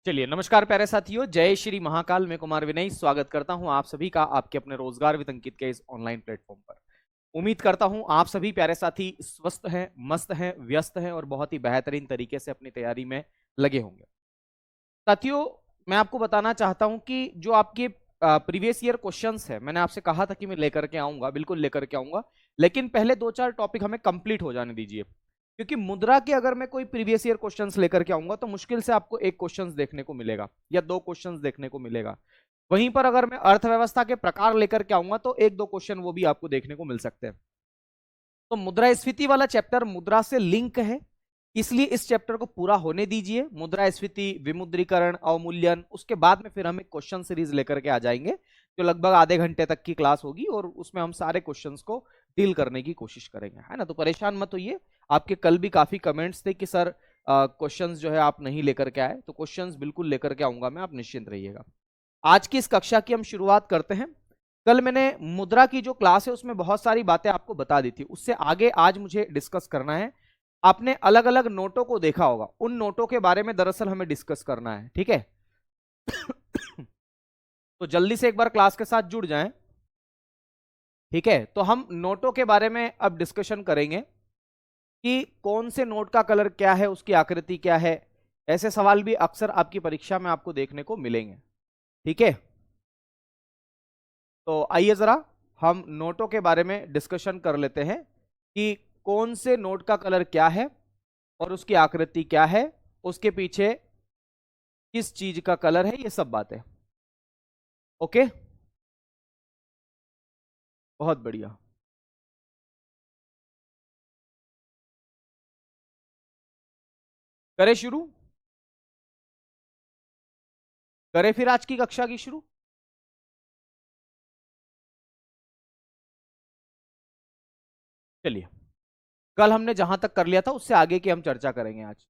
चलिए, नमस्कार प्यारे साथियों, जय श्री महाकाल। मैं कुमार विनय स्वागत करता हूं आप सभी का आपके अपने रोजगार विद अंकित के इस ऑनलाइन प्लेटफॉर्म पर। उम्मीद करता हूं आप सभी प्यारे साथी स्वस्थ हैं, मस्त हैं, व्यस्त हैं और बहुत ही बेहतरीन तरीके से अपनी तैयारी में लगे होंगे। साथियों, मैं आपको बताना चाहता हूं कि जो आपके प्रीवियस ईयर क्वेश्चंस है, मैंने आपसे कहा था कि मैं लेकर के आऊंगा, बिल्कुल लेकर के आऊंगा, लेकिन पहले दो चार टॉपिक हमें कंप्लीट हो जाने दीजिए। क्योंकि मुद्रा के अगर मैं कोई प्रीवियस ईयर क्वेश्चंस लेकर के आऊंगा तो मुश्किल से आपको एक क्वेश्चंस देखने को मिलेगा या दो क्वेश्चंस देखने को मिलेगा। वहीं पर अगर मैं अर्थव्यवस्था के प्रकार लेकर के आऊंगा तो एक दो क्वेश्चन वो भी आपको देखने को मिल सकते हैं। तो मुद्रास्फीति वाला चैप्टर मुद्रा से लिंक है, इसलिए इस चैप्टर को पूरा होने दीजिए। मुद्रास्फीति, विमुद्रीकरण, अवमूल्यन, उसके बाद में फिर हम एक क्वेश्चन सीरीज लेकर के आ जाएंगे जो लगभग आधे घंटे तक की क्लास होगी और उसमें हम सारे क्वेश्चंस को डील करने की कोशिश करेंगे, है ना। तो परेशान मत होइए। आपके कल भी काफी कमेंट्स थे कि सर क्वेश्चंस जो है आप नहीं लेकर के आए, तो क्वेश्चंस बिल्कुल लेकर के आऊंगा मैं, आप निश्चिंत रहिएगा। आज की इस कक्षा की हम शुरुआत करते हैं। कल मैंने मुद्रा की जो क्लास है उसमें बहुत सारी बातें आपको बता दी थी, उससे आगे आज मुझे डिस्कस करना है। आपने अलग अलग नोटों को देखा होगा, उन नोटों के बारे में दरअसल हमें डिस्कस करना है, ठीक है। तो जल्दी से एक बार क्लास के साथ जुड़ जाएं, ठीक है। तो हम नोटों के बारे में अब डिस्कशन करेंगे कि कौन से नोट का कलर क्या है, उसकी आकृति क्या है। ऐसे सवाल भी अक्सर आपकी परीक्षा में आपको देखने को मिलेंगे, ठीक है। तो आइए जरा हम नोटों के बारे में डिस्कशन कर लेते हैं कि कौन से नोट का कलर क्या है और उसकी आकृति क्या है, उसके पीछे किस चीज का कलर है, ये सब बातें। ओके, बहुत बढ़िया। करें शुरू, करें फिर आज की कक्षा की शुरू। चलिए, कल हमने जहां तक कर लिया था उससे आगे की हम चर्चा करेंगे आज।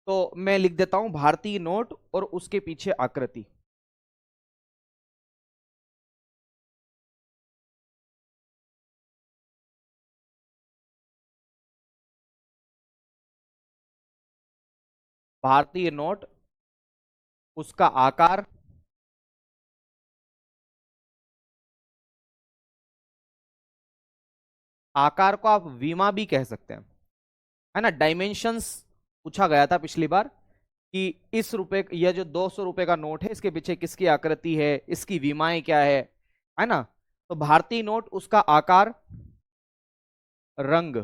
तो मैं लिख देता हूं भारतीय नोट और उसके पीछे आकृति। भारतीय नोट, उसका आकार, आकार को आप विमा भी कह सकते हैं, है ना। डायमेंशंस पूछा गया था पिछली बार कि इस रुपए, यह जो 200 रुपए का नोट है, इसके पीछे किसकी आकृति है, इसकी विमाएं क्या है ना। तो भारतीय नोट, उसका आकार, रंग,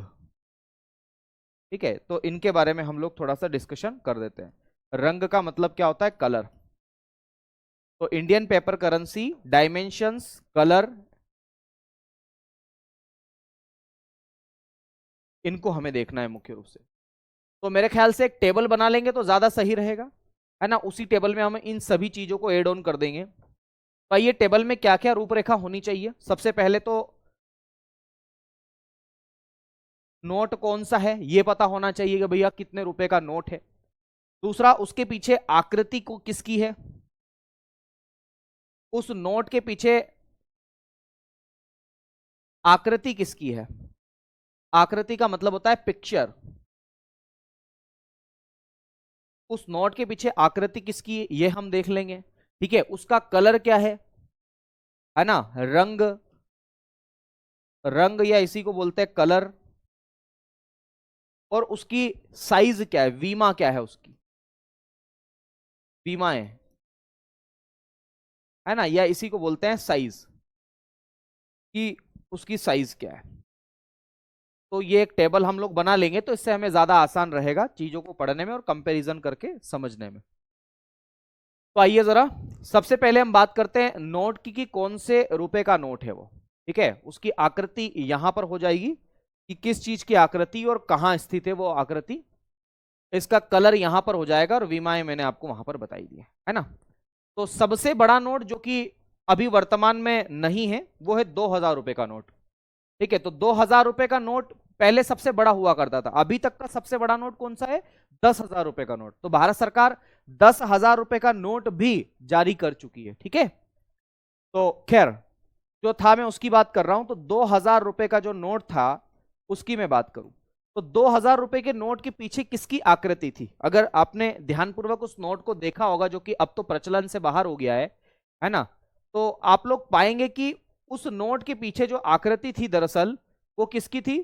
ठीक है। तो इनके बारे में हम लोग थोड़ा सा डिस्कशन कर देते हैं। रंग का मतलब क्या होता है? कलर। तो Indian paper currency, dimensions, colour, इनको हमें देखना है मुख्य रूप से। तो मेरे ख्याल से एक टेबल बना लेंगे तो ज्यादा सही रहेगा, है ना। उसी टेबल में हम इन सभी चीजों को एड ऑन कर देंगे। तो ये टेबल में क्या क्या रूपरेखा होनी चाहिए? सबसे पहले तो नोट कौन सा है ये पता होना चाहिए कि भैया कितने रुपए का नोट है। दूसरा, उसके पीछे आकृति को किसकी है, उस नोट के पीछे आकृति किसकी है। आकृति का मतलब होता है पिक्चर। उस नोट के पीछे आकृति किसकी है ये हम देख लेंगे, ठीक है। उसका कलर क्या है ना, रंग, रंग या इसी को बोलते हैं कलर। और उसकी साइज क्या है, वीमा क्या है उसकी, वीमाएं, है ना, या इसी को बोलते हैं साइज, कि उसकी साइज क्या है। तो ये एक टेबल हम लोग बना लेंगे तो इससे हमें ज्यादा आसान रहेगा चीजों को पढ़ने में और कंपैरिजन करके समझने में। तो आइए जरा सबसे पहले हम बात करते हैं नोट की कि कौन से रुपए का नोट है वो, ठीक है। उसकी आकृति यहां पर हो जाएगी कि किस चीज की आकृति और कहां स्थित है वो आकृति। इसका कलर यहां पर हो जाएगा और विमाएं मैंने आपको वहां पर बताई दी है ना। तो सबसे बड़ा नोट जो कि अभी वर्तमान में नहीं है वो है 2000 रुपए का नोट, ठीक है। तो 2000 रुपए का नोट पहले सबसे बड़ा हुआ करता था। अभी तक का सबसे बड़ा नोट कौन सा है? 10,000 रुपए का नोट। तो भारत सरकार 10,000 रुपए का नोट भी जारी कर चुकी है, ठीक है। तो खैर, जो था मैं उसकी बात कर रहा हूं। तो 2000 रुपए का जो नोट था उसकी मैं बात करूं तो 2000 रुपए के नोट के पीछे किसकी आकृति थी? अगर आपने ध्यानपूर्वक उस नोट को देखा होगा, जो कि अब तो प्रचलन से बाहर हो गया है ना, तो आप लोग पाएंगे कि उस नोट के पीछे जो आकृति थी दरअसल वो किसकी थी?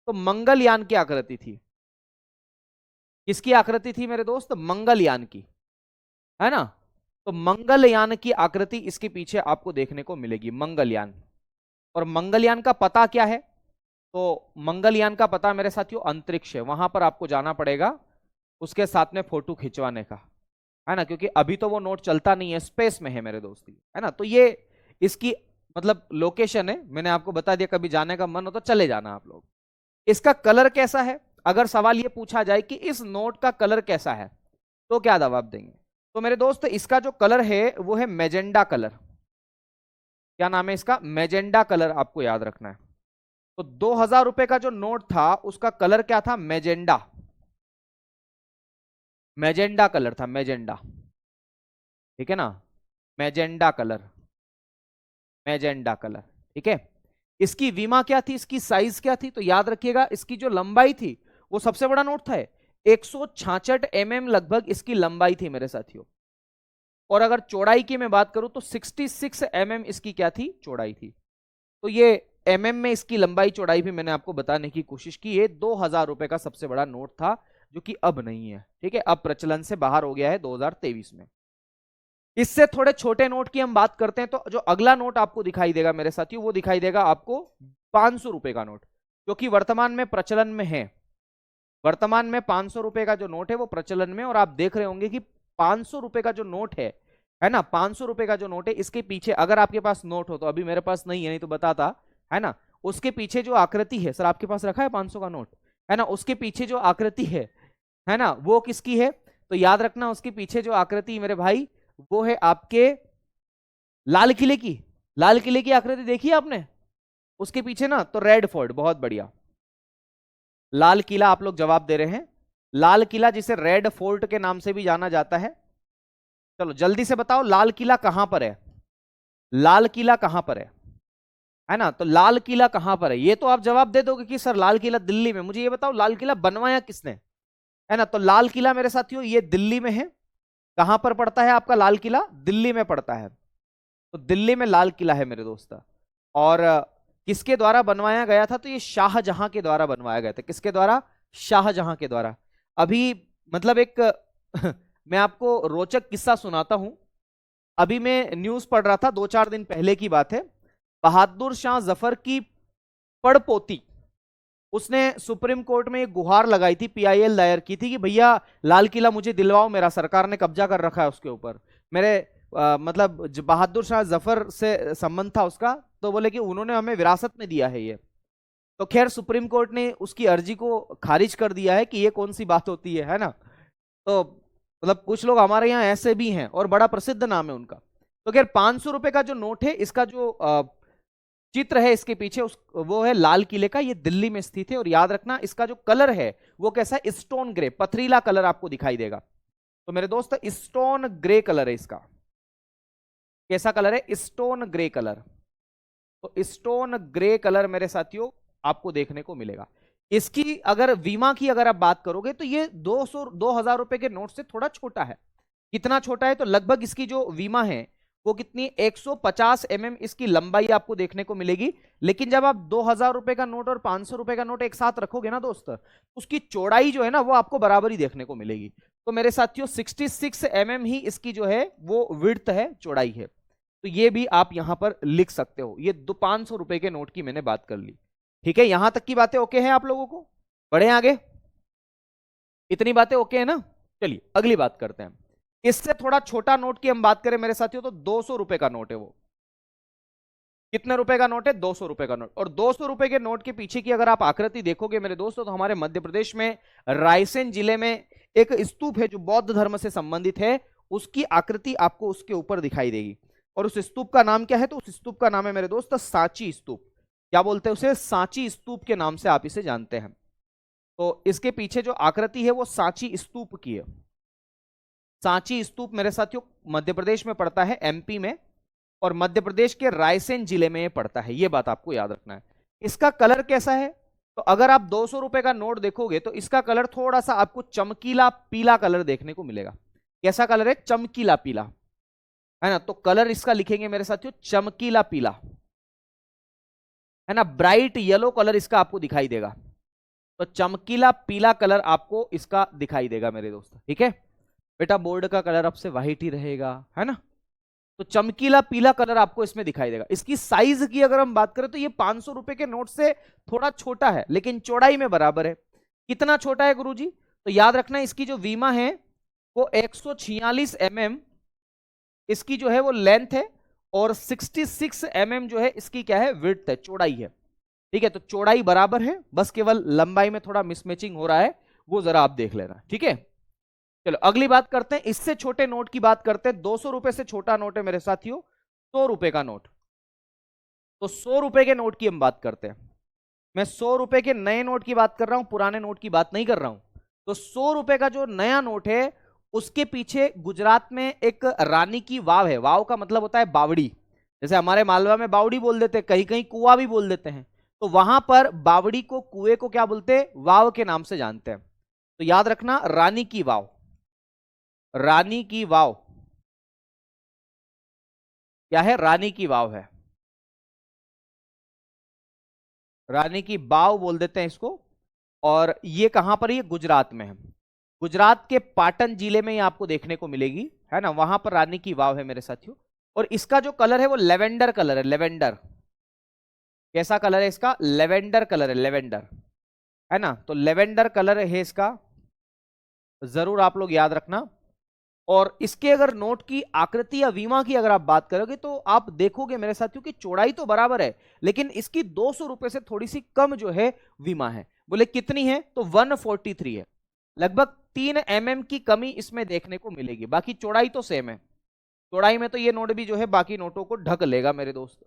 तो मंगलयान की आकृति थी। किसकी आकृति थी मेरे दोस्त? मंगलयान की, है ना। तो मंगलयान की आकृति इसके पीछे आपको देखने को मिलेगी, मंगलयान। और मंगलयान का पता क्या है? तो मंगलयान का पता मेरे साथियों अंतरिक्ष है, वहां पर आपको जाना पड़ेगा उसके साथ में फोटो खिंचवाने का, है ना, क्योंकि अभी तो वो नोट चलता नहीं है, स्पेस में है मेरे दोस्त, है ना। तो ये इसकी मतलब लोकेशन है, मैंने आपको बता दिया, कभी जाने का मन हो तो चले जाना आप लोग। इसका कलर कैसा है? अगर सवाल ये पूछा जाए कि इस नोट का कलर कैसा है, तो क्या जवाब देंगे? तो मेरे दोस्त इसका जो कलर है वो है मैजेंडा कलर। क्या नाम है इसका? मैजेंडा कलर, आपको याद रखना है। तो 2000 रुपए का जो नोट था उसका कलर क्या था? मैजेंडा। मैजेंडा कलर था, मैजेंडा, ठीक है ना, मैजेंडा कलर, मैजेंडा कलर, ठीक है। इसकी विमा क्या थी? इसकी साइज क्या थी? तो याद रखिएगा इसकी जो लंबाई थी वो सबसे बड़ा नोट था, 166 mm लगभग इसकी लंबाई थी मेरे साथियों। और अगर चौड़ाई की मैं बात करूं तो 66 mm इसकी क्या थी? चौड़ाई थी। तो ये mm में इसकी लंबाई चौड़ाई भी मैंने आपको बताने की कोशिश की। ये 2000 रुपए का सबसे बड़ा नोट था, जो कि अब नहीं है, ठीक है, अब प्रचलन से बाहर हो गया है 2023 में। इससे थोड़े छोटे नोट की हम बात करते हैं, तो जो अगला नोट आपको दिखाई देगा मेरे साथियों, वो दिखाई देगा आपको 500 रुपए का नोट, जो कि वर्तमान में प्रचलन में है। वर्तमान में 500 रुपए का जो नोट है वो प्रचलन में, और आप देख रहे होंगे कि 500 रुपए का जो नोट है ना, 500 रुपए का जो नोट है, इसके पीछे अगर आपके पास नोट हो, तो अभी मेरे पास नहीं है, नहीं तो बताता, है ना, उसके पीछे जो आकृति है, सर आपके पास रखा है 500 का नोट, है ना, उसके पीछे जो आकृति है ना, वो किसकी है? तो याद रखना उसके पीछे जो आकृति मेरे भाई, वो है आपके लाल किले की। लाल किले की आकृति देखी है आपने उसके पीछे ना? तो रेड फोर्ट, बहुत बढ़िया, लाल किला आप लोग जवाब दे रहे हैं। लाल किला, जिसे रेड फोर्ट के नाम से भी जाना जाता है। चलो जल्दी से बताओ लाल किला कहां पर है? लाल किला कहां पर है ना? तो लाल किला कहां पर है? ये तो आप जवाब दे दोगे कि सर लाल किला दिल्ली में। मुझे ये बताओ लाल किला बनवाया किसने, है ना? तो लाल किला मेरे साथियों ये दिल्ली में है। कहां पर पड़ता है आपका लाल किला? दिल्ली में पड़ता है। तो दिल्ली में लाल किला है मेरे दोस्त। और किसके द्वारा बनवाया गया था? तो ये शाहजहां के द्वारा बनवाया गया था। किसके द्वारा? शाहजहां के द्वारा। अभी मतलब एक मैं आपको रोचक किस्सा सुनाता हूं। अभी मैं न्यूज पढ़ रहा था, 2-4 दिन पहले की बात है। बहादुर शाह जफर की पड़पोती, उसने सुप्रीम कोर्ट में एक गुहार लगाई थी, पीआईएल दायर की थी कि भैया लाल किला मुझे दिलवाओ, मेरा सरकार ने कब्जा कर रखा है उसके ऊपर। मेरे मतलब बहादुर शाह जफर से संबंध था उसका, तो बोले कि उन्होंने हमें विरासत में दिया है ये। तो खैर सुप्रीम कोर्ट ने उसकी अर्जी को खारिज कर दिया है कि ये कौन सी बात होती है ना। तो मतलब कुछ लोग हमारे यहाँ ऐसे भी हैं, और बड़ा प्रसिद्ध नाम है उनका। तो खैर 500 रुपए का जो नोट है, इसका जो चित्र है इसके पीछे, वो है लाल किले का। ये दिल्ली में स्थित है। और याद रखना इसका जो कलर है वो कैसा है? स्टोन ग्रे, पथरीला कलर आपको दिखाई देगा। तो मेरे दोस्त स्टोन ग्रे कलर है इसका। कैसा कलर है? Stone grey colour. तो स्टोन ग्रे कलर मेरे साथियों आपको देखने को मिलेगा। इसकी अगर बीमा की अगर आप बात करोगे तो ये 2000 रुपए के नोट से थोड़ा छोटा है। कितना छोटा है? तो लगभग इसकी जो बीमा है वो कितनी? 150 mm इसकी लंबाई आपको देखने को मिलेगी। लेकिन जब आप 2000 रुपए का नोट और 500 रुपए का नोट एक साथ रखोगे ना दोस्त, उसकी चौड़ाई जो है ना वो आपको बराबर ही देखने को मिलेगी। तो मेरे साथियों 66 mm ही इसकी जो है वो विड्थ है, चौड़ाई है। तो ये भी आप यहां पर लिख सकते हो। ये 500 रुपए के नोट की मैंने बात कर ली, ठीक है। यहां तक की बातें ओके हैं आप लोगों को? बढ़े आगे? इतनी बातें ओके है ना? चलिए अगली बात करते हैं। इससे थोड़ा छोटा नोट की हम बात करें मेरे साथियों, तो 200 रुपए का नोट है वो। कितने रुपए का नोट है? 200 रुपए का नोट। और 200 रुपए के नोट के पीछे की अगर आप आकृति देखोगे मेरे दोस्तों, तो हमारे मध्य प्रदेश में रायसेन जिले में एक स्तूप है जो बौद्ध धर्म से संबंधित है, उसकी आकृति आपको उसके ऊपर दिखाई देगी। और उस स्तूप का नाम क्या है? तो उस स्तूप का नाम है मेरे दोस्त सांची स्तूप। क्या बोलते हैं उसे? सांची स्तूप के नाम से आप इसे जानते हैं। तो इसके पीछे जो आकृति है वो सांची स्तूप की है। सांची स्तूप मेरे साथियों मध्य प्रदेश में पड़ता है, एमपी में, और मध्य प्रदेश के रायसेन जिले में पड़ता है। यह बात आपको याद रखना है। इसका कलर कैसा है? तो अगर आप 200 रुपए का नोट देखोगे तो इसका कलर थोड़ा सा आपको चमकीला पीला कलर देखने को मिलेगा। कैसा कलर है? चमकीला पीला, है ना। तो कलर इसका लिखेंगे मेरे साथियों चमकीला पीला, है ना। ब्राइट येलो कलर इसका आपको दिखाई देगा। तो चमकीला पीला कलर आपको इसका दिखाई देगा मेरे दोस्त, ठीक है। बेटा बोर्ड का कलर आपसे व्हाइट ही रहेगा, है ना। तो चमकीला पीला कलर आपको इसमें दिखाई देगा। इसकी साइज की अगर हम बात करें तो ये 500 रुपए के नोट से थोड़ा छोटा है, लेकिन चौड़ाई में बराबर है। कितना छोटा है गुरुजी? तो याद रखना इसकी जो वीमा है वो 146 mm इसकी जो है वो लेंथ है, और 66 mm जो है इसकी क्या है? विड्थ है, चौड़ाई है, ठीक है। तो चौड़ाई बराबर है, बस केवल लंबाई में थोड़ा मिसमैचिंग हो रहा है, वो जरा आप देख लेना, ठीक है। चलो अगली बात करते हैं, इससे छोटे नोट की बात करते हैं। 200 रुपए से छोटा नोट है मेरे साथियों 100 रुपए का नोट। तो 100 रुपए के नोट की हम बात करते हैं। मैं 100 रुपए के नए नोट की बात कर रहा हूं, पुराने नोट की बात नहीं कर रहा हूं। तो 100 रुपए का जो नया नोट है उसके पीछे गुजरात में एक रानी की वाव है। वाव का मतलब होता है बावड़ी, जैसे हमारे मालवा में बावड़ी बोल देते हैं, कहीं कहीं कुआं भी बोल देते हैं। तो वहां पर बावड़ी को, कुएं को क्या बोलते हैं? वाव के नाम से जानते हैं। तो याद रखना रानी की वाव, रानी की वाव क्या है? रानी की वाव है, रानी की बाव बोल देते हैं इसको। और ये कहां पर? ये गुजरात में है, गुजरात के पाटन जिले में ये आपको देखने को मिलेगी, है ना। वहां पर रानी की वाव है मेरे साथियों। और इसका जो कलर है वो लेवेंडर कलर है, लेवेंडर। कैसा कलर है इसका? लेवेंडर कलर है, लेवेंडर, है ना। तो लेवेंडर कलर है इसका, जरूर आप लोग याद रखना। और इसके अगर नोट की आकृति या वीमा की अगर आप बात करोगे तो आप देखोगे मेरे साथियों की चौड़ाई तो बराबर है, लेकिन इसकी 200 रुपए से थोड़ी सी कम जो है वीमा है। बोले कितनी है? तो 143 है। लगभग 3 mm की कमी इसमें देखने को मिलेगी, बाकी चौड़ाई तो सेम है। चौड़ाई में तो ये नोट भी जो है बाकी नोटों को ढक लेगा मेरे दोस्त,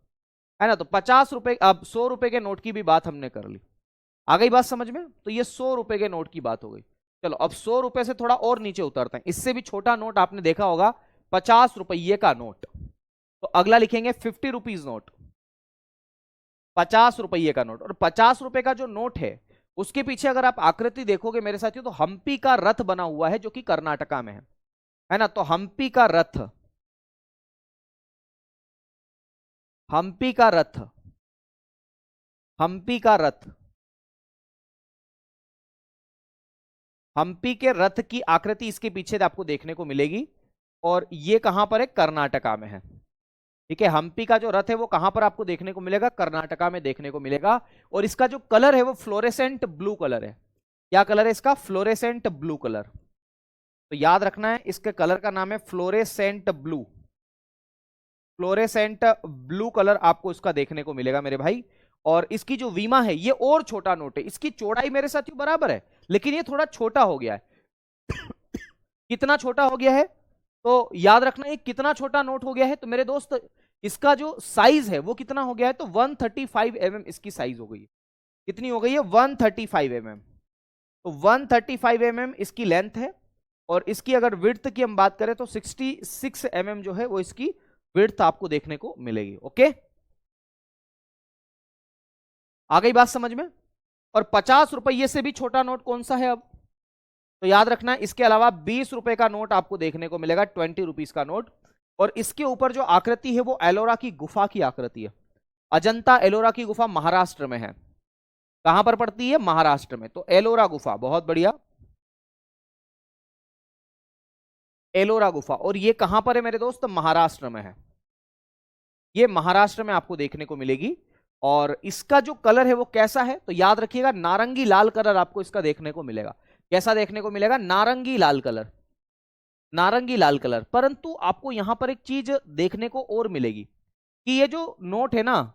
है ना। तो 50 रुपए, अब 100 रुपए के नोट की भी बात हमने कर ली। आ गई बात समझ में? तो ये 100 रुपए के नोट की बात हो गई। चलो अब 100 रुपए से थोड़ा और नीचे उतरते हैं। इससे भी छोटा नोट आपने देखा होगा, 50 रुपये का नोट। तो अगला लिखेंगे 50 रुपीज नोट, 50 रुपये का नोट। और 50 रुपए का जो नोट है उसके पीछे अगर आप आकृति देखोगे मेरे साथियों तो हम्पी का रथ बना हुआ है, जो कि कर्नाटका में है ना। तो हम्पी का रथ, हम्पी का रथ, हम्पी का रथ, हम्पी के रथ की आकृति इसके पीछे आपको देखने को मिलेगी। और ये कहां पर है? कर्नाटका में है, ठीक है। हम्पी का जो रथ है वो कहां पर आपको देखने को मिलेगा? कर्नाटका में देखने को मिलेगा। और इसका जो कलर है वो फ्लोरेसेंट ब्लू कलर है। क्या कलर है इसका? Fluorescent blue colour. तो याद रखना है इसके कलर का नाम है fluorescent blue, fluorescent blue colour आपको इसका देखने को मिलेगा मेरे भाई। और इसकी जो वीमा है ये और छोटा नोट है, इसकी चौड़ाई मेरे साथियों बराबर है, लेकिन ये थोड़ा छोटा हो गया है। कितना छोटा हो गया है? तो याद रखना ये कितना छोटा नोट हो गया है। तो मेरे दोस्त इसका जो साइज है वो कितना हो गया है? तो 135 mm इसकी साइज हो गई है। कितनी हो गई है? 135 mm। तो 135 mm इसकी लेंथ है। और इसकी अगर विड्थ की हम बात करें तो 66 mm जो है वो इसकी विड्थ आपको देखने को मिलेगी। ओके, आ गई बात समझ में? और 50 रुपये से भी छोटा नोट कौन सा है अब? तो याद रखना इसके अलावा 20 रुपए का नोट आपको देखने को मिलेगा, 20 रुपीज का नोट। और इसके ऊपर जो आकृति है वो एलोरा की गुफा की आकृति है। अजंता एलोरा की गुफा महाराष्ट्र में है। कहां पर पड़ती है? महाराष्ट्र में। तो एलोरा गुफा, बहुत बढ़िया, एलोरा गुफा। और ये कहां पर है मेरे दोस्त? महाराष्ट्र में है। ये महाराष्ट्र में आपको देखने को मिलेगी। और इसका जो कलर है वो कैसा है? तो याद रखिएगा नारंगी लाल कलर आपको इसका देखने को मिलेगा। कैसा देखने को मिलेगा? नारंगी लाल कलर, नारंगी लाल कलर। परंतु आपको यहां पर एक चीज देखने को और मिलेगी कि ये जो नोट है ना,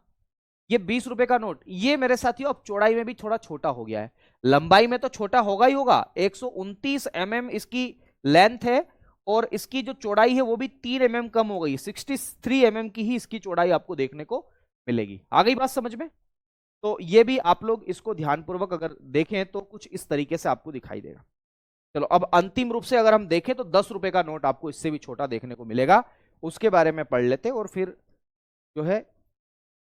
ये 20 रुपए का नोट, ये मेरे साथियों अब चौड़ाई में भी थोड़ा छोटा हो गया है। लंबाई में तो छोटा होगा ही होगा, 129 mm इसकी लेंथ है। और इसकी जो चौड़ाई है वो भी 3 mm कम हो गई, 63 mm की ही इसकी चौड़ाई आपको देखने को मिलेगी। आ गई बात समझ में? तो ये भी आप लोग इसको ध्यानपूर्वक अगर देखें तो कुछ इस तरीके से आपको दिखाई देगा। चलो अब अंतिम रूप से अगर हम देखें तो 10 रुपए का नोट आपको इससे भी छोटा देखने को मिलेगा। उसके बारे में पढ़ लेते हैं और फिर जो है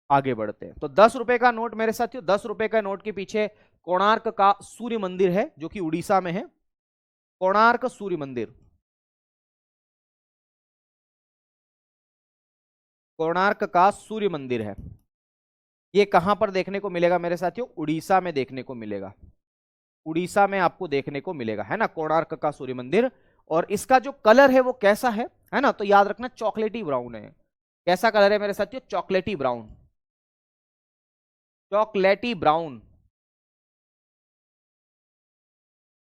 आगे बढ़ते हैं। तो 10 रुपए का नोट मेरे साथियों, 10 रुपए का नोट के पीछे कोणार्क का सूर्य मंदिर है जो कि उड़ीसा में है। कोणार्क सूर्य मंदिर, कोणार्क का सूर्य मंदिर है। ये कहां पर देखने को मिलेगा मेरे साथियों? उड़ीसा में देखने को मिलेगा। उड़ीसा में आपको देखने को मिलेगा, है ना, कोणार्क का सूर्य मंदिर। और इसका जो कलर है वो कैसा है ना, तो याद रखना चॉकलेटी ब्राउन है। कैसा कलर है मेरे साथियों? चॉकलेटी ब्राउन, चॉकलेटी ब्राउन,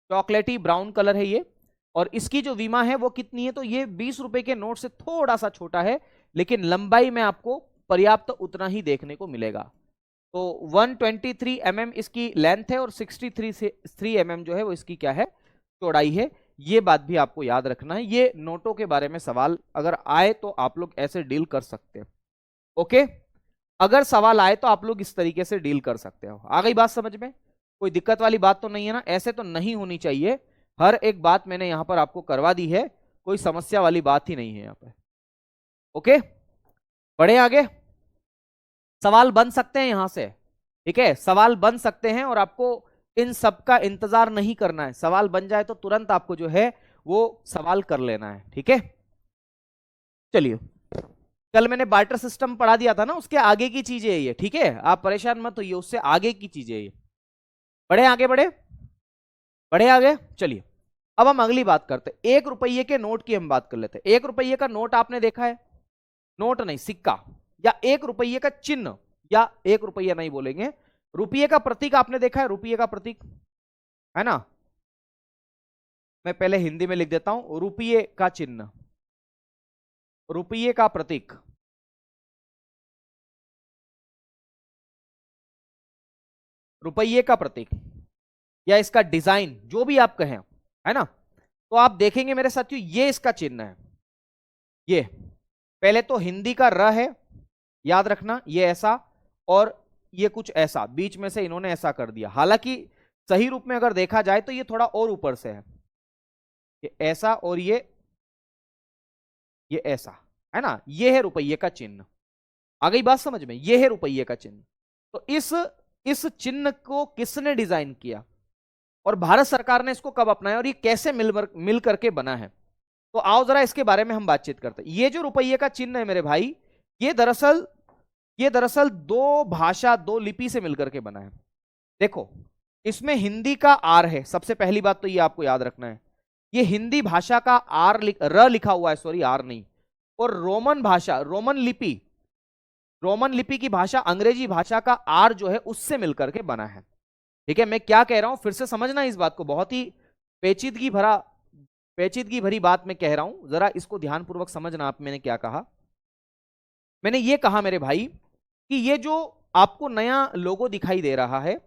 चॉकलेटी ब्राउन कलर है ये। और इसकी जो विमा है वो कितनी है? तो ये 20 रुपए के नोट से थोड़ा सा छोटा है, लेकिन लंबाई में आपको पर्याप्त उतना ही देखने को मिलेगा। तो 123 mm इसकी लेंथ है और 63 mm जो है वो इसकी क्या है? चौड़ाई है। ये बात भी आपको याद रखना है। ये नोटों के बारे में सवाल अगर आए तो आप लोग ऐसे डील कर सकते हैं। ओके, अगर सवाल आए तो आप लोग इस तरीके से डील कर सकते हो। आ गई बात समझ में? कोई दिक्कत वाली बात तो नहीं है ना? ऐसे तो नहीं होनी चाहिए। हर एक बात मैंने यहां पर आपको करवा दी है, कोई समस्या वाली बात ही नहीं है यहां पर। ओके, बढ़े आगे। सवाल बन सकते हैं यहां से, ठीक है, सवाल बन सकते हैं और आपको इन सब का इंतजार नहीं करना है। सवाल बन जाए तो तुरंत आपको जो है वो सवाल कर लेना है, ठीक है। चलिए, कल मैंने बार्टर सिस्टम पढ़ा दिया था ना, उसके आगे की चीजें है ये, ठीक है, आप परेशान मत होइए, उससे आगे की चीजें ये। बढ़े आगे, बढ़े बढ़े आगे। चलिए, अब हम अगली बात करते हैं। 1 रुपये के नोट की हम बात कर लेते हैं। 1 रुपये का नोट आपने देखा है? नोट नहीं, सिक्का, या 1 रुपये का चिन्ह, या 1 रुपया नहीं बोलेंगे, रुपये का प्रतीक आपने देखा है? रुपये का प्रतीक, है ना, मैं पहले हिंदी में लिख देता हूं, रुपये का चिन्ह, रुपये का प्रतीक, रुपये का प्रतीक या इसका डिजाइन, जो भी आप कहें, है ना। तो आप देखेंगे मेरे साथियों, ये इसका चिन्ह है। ये पहले तो हिंदी का र है, याद रखना, ये ऐसा, और ये कुछ ऐसा, बीच में से इन्होंने ऐसा कर दिया। हालांकि सही रूप में अगर देखा जाए तो ये थोड़ा और ऊपर से है, ये ऐसा और ये ऐसा, है ना। ये है रुपये का चिन्ह। आ गई बात समझ में? ये है रुपये का चिन्ह। तो इस चिन्ह को किसने डिजाइन किया और भारत सरकार ने इसको कब अपनाया और ये कैसे मिल करके बना है, तो आओ जरा इसके बारे में हम बातचीत करते हैं। ये जो रुपये का चिन्ह है मेरे भाई, ये दरअसल दो भाषा, दो लिपि से मिलकर के बना है। देखो, इसमें हिंदी का आर है, सबसे पहली बात तो ये आपको याद रखना है। ये हिंदी भाषा का र लिखा हुआ है, सॉरी आर नहीं। और रोमन भाषा, रोमन लिपि की भाषा, अंग्रेजी भाषा का आर जो है उससे मिलकर के बना है, ठीक है। मैं क्या कह रहा हूं फिर से समझना इस बात को, बहुत ही पेचीदगी भरी बात मैं कह रहा हूं, जरा इसको ध्यानपूर्वक समझना आप। मैंने क्या कहा? मैंने ये कहा मेरे भाई कि ये जो आपको नया लोगो दिखाई दे रहा है,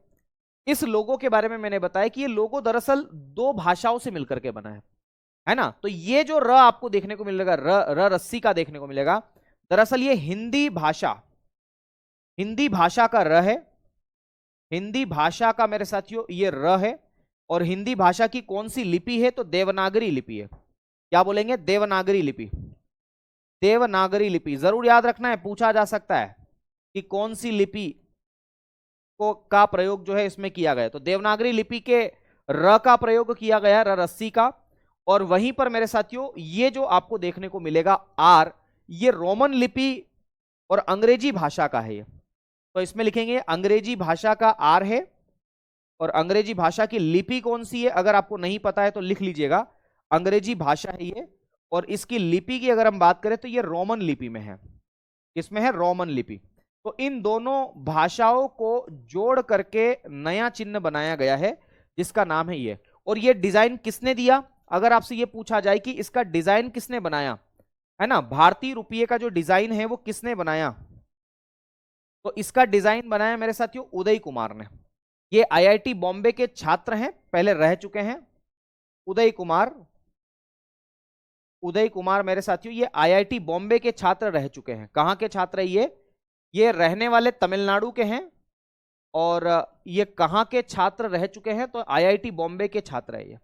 इस लोगो के बारे में मैंने बताया कि ये लोगो दरअसल दो भाषाओं से मिलकर के बना है ना। तो ये जो र आपको देखने को मिलेगा, र रस्सी का देखने को मिलेगा, दरअसल ये हिंदी भाषा का र है, हिंदी भाषा का मेरे साथियों ये र है। और हिंदी भाषा की कौन सी लिपि है? तो देवनागरी लिपि है। क्या बोलेंगे? देवनागरी लिपि। देवनागरी लिपि जरूर याद रखना है, पूछा जा सकता है कि कौन सी लिपि को का प्रयोग जो है इसमें किया गया। तो देवनागरी लिपि के र का प्रयोग किया गया, र रस्सी का। और वहीं पर मेरे साथियों ये जो आपको देखने को मिलेगा आर, ये रोमन लिपि और अंग्रेजी भाषा का है ये। तो इसमें लिखेंगे अंग्रेजी भाषा का आर है, और अंग्रेजी भाषा की लिपि कौन सी है अगर आपको नहीं पता है तो लिख लीजिएगा, अंग्रेजी भाषा है ये। और इसकी लिपि की अगर हम बात करें तो ये रोमन लिपि में है। इसमें है रोमन लिपि। तो इन दोनों भाषाओं को जोड़ करके नया चिन्ह बनाया गया है जिसका नाम है ये। और ये डिजाइन किसने दिया? अगर आपसे ये पूछा जाए कि इसका डिजाइन किसने बनाया, है ना, भारतीय रुपये का जो डिजाइन है वो किसने बनाया, तो इसका डिजाइन बनाया मेरे साथियों उदय कुमार ने। ये आईआईटी बॉम्बे के छात्र हैं, पहले रह चुके हैं। उदय कुमार मेरे साथियों ये आईआईटी बॉम्बे के छात्र रह चुके हैं। कहां के छात्र है ये रहने वाले तमिलनाडु के हैं। और ये कहां के छात्र रह चुके हैं? तो आईआईटी बॉम्बे के छात्र है ये,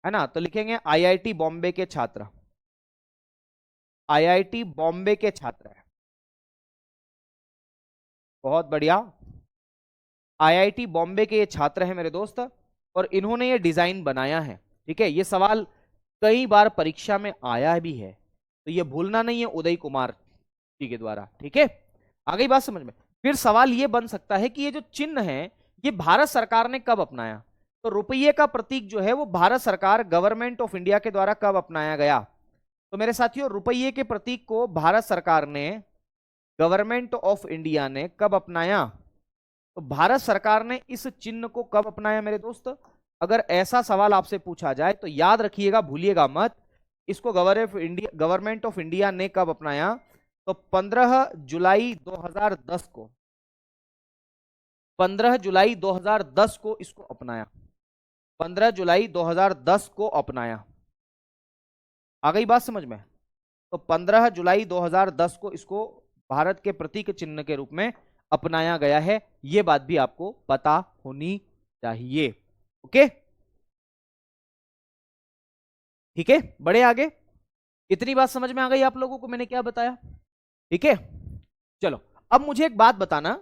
है ना। तो लिखेंगे आईआईटी बॉम्बे के छात्र, आईआईटी बॉम्बे के छात्र है। बहुत बढ़िया। आईआईटी बॉम्बे के ये छात्र हैं मेरे दोस्त, और इन्होंने ये डिजाइन बनाया है। ठीक है, ये सवाल कई बार परीक्षा में आया भी है, तो ये भूलना नहीं है, उदय कुमार जी के द्वारा। ठीक है, आ गई बात समझ में। फिर सवाल ये बन सकता है कि ये जो चिन्ह है ये भारत सरकार ने कब अपनाया। तो रुपये का प्रतीक जो है वो भारत सरकार, गवर्नमेंट ऑफ इंडिया के द्वारा कब अपनाया गया। तो मेरे साथियों, रुपये के प्रतीक को भारत सरकार ने, गवर्नमेंट ऑफ इंडिया ने कब अपनाया। तो भारत सरकार ने इस चिन्ह को कब अपनाया मेरे दोस्त। अगर ऐसा सवाल आपसे पूछा जाए तो याद रखिएगा, भूलिएगा मत, इसको गवर्नमेंट ऑफ इंडिया ने कब अपनाया। तो 15 जुलाई 2010 को, 15 जुलाई 2010 को इसको अपनाया, 15 जुलाई 2010 को अपनाया। आ गई बात समझ में। तो 15 जुलाई 2010 को इसको भारत के प्रतीक चिन्ह के रूप में अपनाया गया है, यह बात भी आपको पता होनी चाहिए। ओके, ठीक है, बड़े आगे। इतनी बात समझ में आ गई आप लोगों को, मैंने क्या बताया। ठीक है, चलो अब मुझे एक बात बताना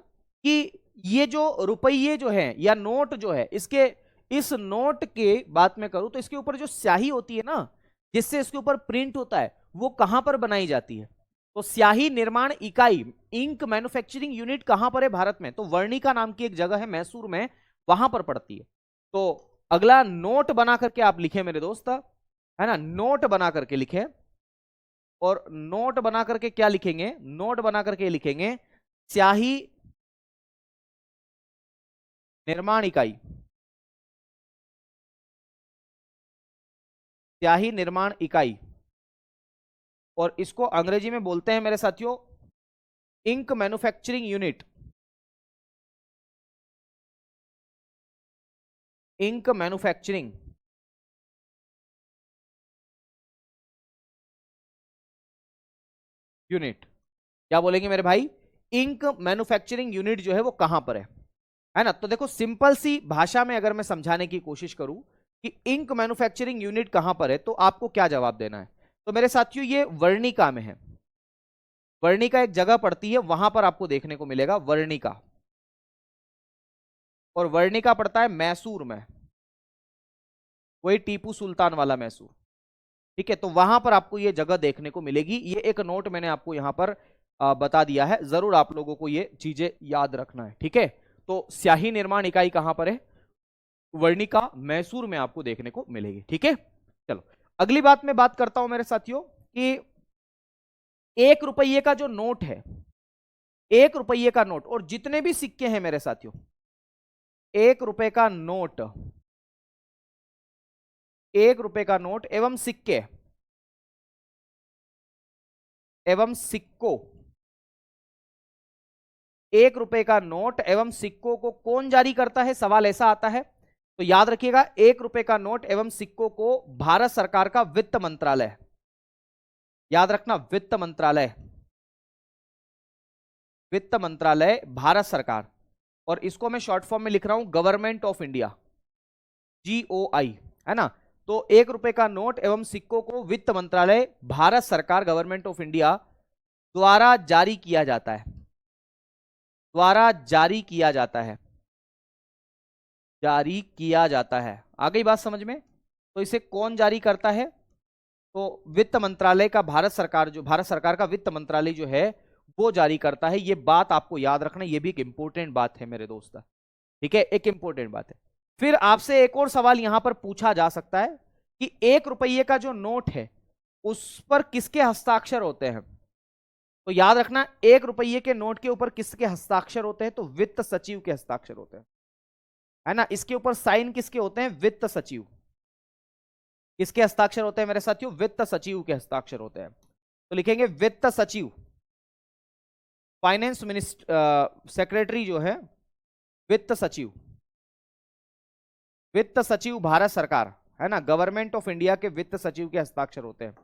कि ये जो रुपये जो है या नोट जो है, इसके, इस नोट के बात में करूं तो इसके ऊपर जो स्याही होती है ना, जिससे इसके ऊपर प्रिंट होता है, वो कहां पर बनाई जाती है। तो स्याही निर्माण इकाई, इंक मैन्युफैक्चरिंग यूनिट कहां पर है भारत में। तो वर्णिका नाम की एक जगह है मैसूर में, वहां पर पड़ती है। तो अगला नोट बना करके आप लिखे मेरे दोस्त, है ना, नोट बना करके लिखे। और नोट बना करके क्या लिखेंगे, नोट बना करके लिखेंगे स्याही निर्माण इकाई, स्याही निर्माण इकाई। और इसको अंग्रेजी में बोलते हैं मेरे साथियों ink manufacturing unit, ink manufacturing unit. क्या बोलेंगे मेरे भाई, इंक मैन्युफैक्चरिंग यूनिट जो है वो कहां पर है ना। तो देखो, सिंपल सी भाषा में अगर मैं समझाने की कोशिश करूं कि इंक मैन्युफैक्चरिंग यूनिट कहां पर है, तो आपको क्या जवाब देना है। तो मेरे साथियों, ये वर्णिका में है, वर्णिका एक जगह पड़ती है, वहां पर आपको देखने को मिलेगा वर्णिका। और वर्णिका पड़ता है मैसूर में, वही टीपू सुल्तान वाला मैसूर। ठीक है, तो वहां पर आपको ये जगह देखने को मिलेगी। ये एक नोट मैंने आपको यहां पर बता दिया है, जरूर आप लोगों को ये चीजें याद रखना है। ठीक है, तो स्याही निर्माण इकाई कहां पर है, वर्णिका मैसूर में आपको देखने को मिलेगी। ठीक है, चलो अगली बात में बात करता हूं मेरे साथियों कि 1 रुपये का जो नोट है, 1 रुपये का नोट और जितने भी सिक्के हैं मेरे साथियों, 1 रुपए का नोट, 1 रुपए का नोट एवं सिक्के एवं सिक्कों, 1 रुपए का नोट एवं सिक्कों को कौन जारी करता है, सवाल ऐसा आता है। तो याद रखिएगा, 1 रुपए का नोट एवं सिक्कों को भारत सरकार का वित्त मंत्रालय, याद रखना, वित्त मंत्रालय, वित्त मंत्रालय भारत सरकार। और इसको मैं शॉर्ट फॉर्म में लिख रहा हूं गवर्नमेंट ऑफ इंडिया, GOI, है ना। तो 1 रुपए का नोट एवं सिक्कों को वित्त मंत्रालय भारत सरकार, गवर्नमेंट ऑफ इंडिया द्वारा जारी किया जाता है, द्वारा जारी किया जाता है, जारी किया जाता है। आ गई बात समझ में। तो इसे कौन जारी करता है, तो वित्त मंत्रालय का, भारत सरकार, जो भारत सरकार का वित्त मंत्रालय जो है वो जारी करता है। ये बात आपको याद रखना, ये भी एक इंपॉर्टेंट बात है मेरे दोस्त। ठीक है, एक इंपॉर्टेंट बात है। फिर आपसे एक और सवाल यहां पर पूछा जा सकता है कि 1 रुपये का जो नोट है उस पर किसके हस्ताक्षर होते हैं। तो याद रखना, 1 रुपये के नोट के ऊपर किसके हस्ताक्षर होते हैं, तो वित्त सचिव के हस्ताक्षर होते हैं, है ना। इसके ऊपर साइन किसके होते हैं, वित्त सचिव। किसके हस्ताक्षर होते हैं मेरे साथियों, वित्त सचिव के हस्ताक्षर होते हैं। तो लिखेंगे वित्त सचिव, फाइनेंस मिनिस्टर, सेक्रेटरी जो है वित्त सचिव, वित्त सचिव भारत सरकार, है ना, गवर्नमेंट ऑफ इंडिया के वित्त सचिव के हस्ताक्षर होते हैं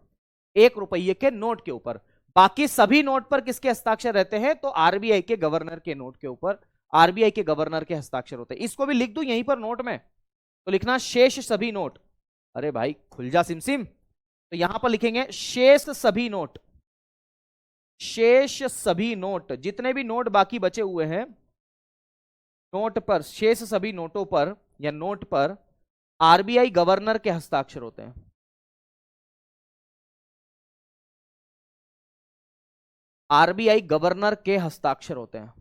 1 रुपये के नोट के ऊपर। बाकी सभी नोट पर किसके हस्ताक्षर रहते हैं, तो आरबीआई के गवर्नर के नोट के ऊपर आरबीआई के गवर्नर के हस्ताक्षर होते हैं। इसको भी लिख दूं यहीं पर नोट में, तो लिखना शेष सभी नोट। अरे भाई खुल जा सिमसिम। तो यहां पर लिखेंगे शेष सभी नोट, शेष सभी नोट, जितने भी नोट बाकी बचे हुए हैं नोट पर, शेष सभी नोटों पर या नोट पर आरबीआई गवर्नर के हस्ताक्षर होते हैं। आरबीआई गवर्नर के हस्ताक्षर होते हैं।